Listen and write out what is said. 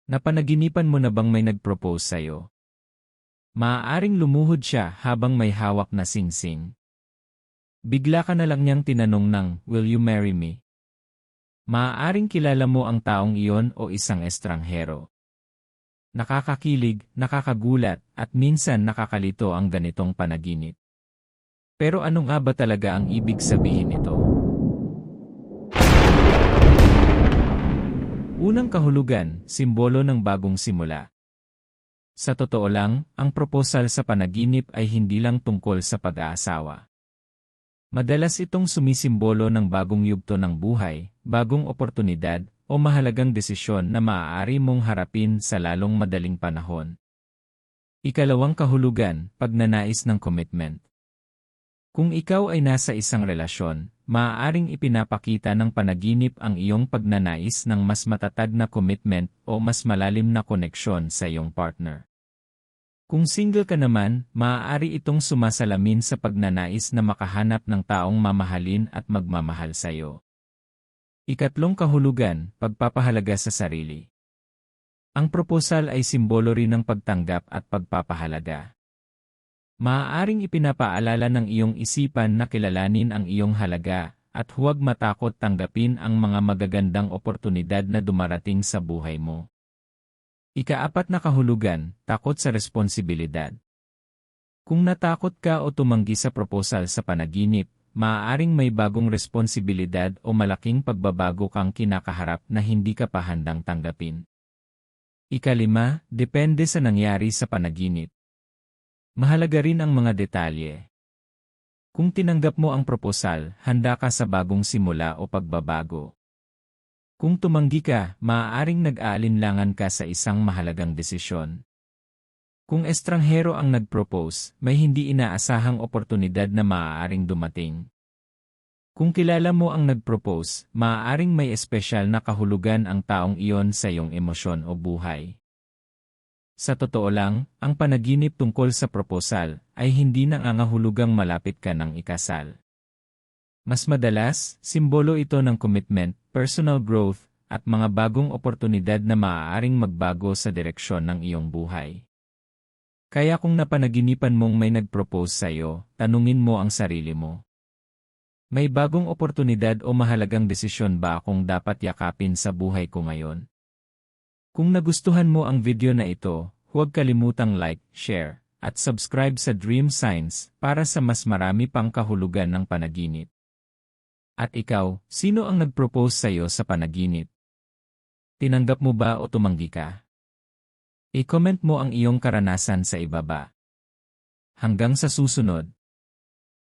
Napanaginipan mo na bang may nag-propose sa'yo? Maaaring lumuhod siya habang may hawak na singsing. Bigla ka na lang niyang tinanong ng, "Will you marry me?" Maaaring kilala mo ang taong iyon o isang estranghero. Nakakakilig, nakakagulat, at minsan nakakalito ang ganitong panaginip. Pero ano nga ba talaga ang ibig sabihin nito? Unang kahulugan, simbolo ng bagong simula. Sa totoo lang, ang proposal sa panaginip ay hindi lang tungkol sa pag-aasawa. Madalas itong sumisimbolo ng bagong yugto ng buhay, bagong oportunidad, o mahalagang desisyon na maaari mong harapin sa lalong madaling panahon. Ikalawang kahulugan, pagnanais ng commitment. Kung ikaw ay nasa isang relasyon, maaaring ipinapakita ng panaginip ang iyong pagnanais ng mas matatag na commitment o mas malalim na koneksyon sa iyong partner. Kung single ka naman, maaari itong sumasalamin sa pagnanais na makahanap ng taong mamahalin at magmamahal sa iyo. Ikatlong kahulugan, pagpapahalaga sa sarili. Ang proposal ay simbolo rin ng pagtanggap at pagpapahalaga. Maaaring ipinapaalala ng iyong isipan na kilalanin ang iyong halaga at huwag matakot tanggapin ang mga magagandang oportunidad na dumarating sa buhay mo. Ikaapat na kahulugan, takot sa responsibilidad. Kung natakot ka o tumanggi sa proposal sa panaginip, maaaring may bagong responsibilidad o malaking pagbabago kang kinakaharap na hindi ka pa handang tanggapin. Ikalima, depende sa nangyari sa panaginip. Mahalaga rin ang mga detalye. Kung tinanggap mo ang proposal, handa ka sa bagong simula o pagbabago. Kung tumanggi ka, maaaring nag-aalinlangan ka sa isang mahalagang desisyon. Kung estranghero ang nag-propose, may hindi inaasahang oportunidad na maaaring dumating. Kung kilala mo ang nag-propose, maaaring may espesyal na kahulugan ang taong iyon sa iyong emosyon o buhay. Sa totoo lang, ang panaginip tungkol sa proposal ay hindi nangangahulugang malapit ka ng ikasal. Mas madalas, simbolo ito ng commitment, personal growth, at mga bagong oportunidad na maaaring magbago sa direksyon ng iyong buhay. Kaya kung napanaginipan mong may nag-propose sa iyo, tanungin mo ang sarili mo. May bagong oportunidad o mahalagang desisyon ba akong dapat yakapin sa buhay ko ngayon? Kung nagustuhan mo ang video na ito, huwag kalimutang like, share, at subscribe sa Dream Signs para sa mas marami pang kahulugan ng panaginip. At ikaw, sino ang nag-propose sa iyo sa panaginip? Tinanggap mo ba o tumanggi ka? I-comment mo ang iyong karanasan sa ibaba. Hanggang sa susunod.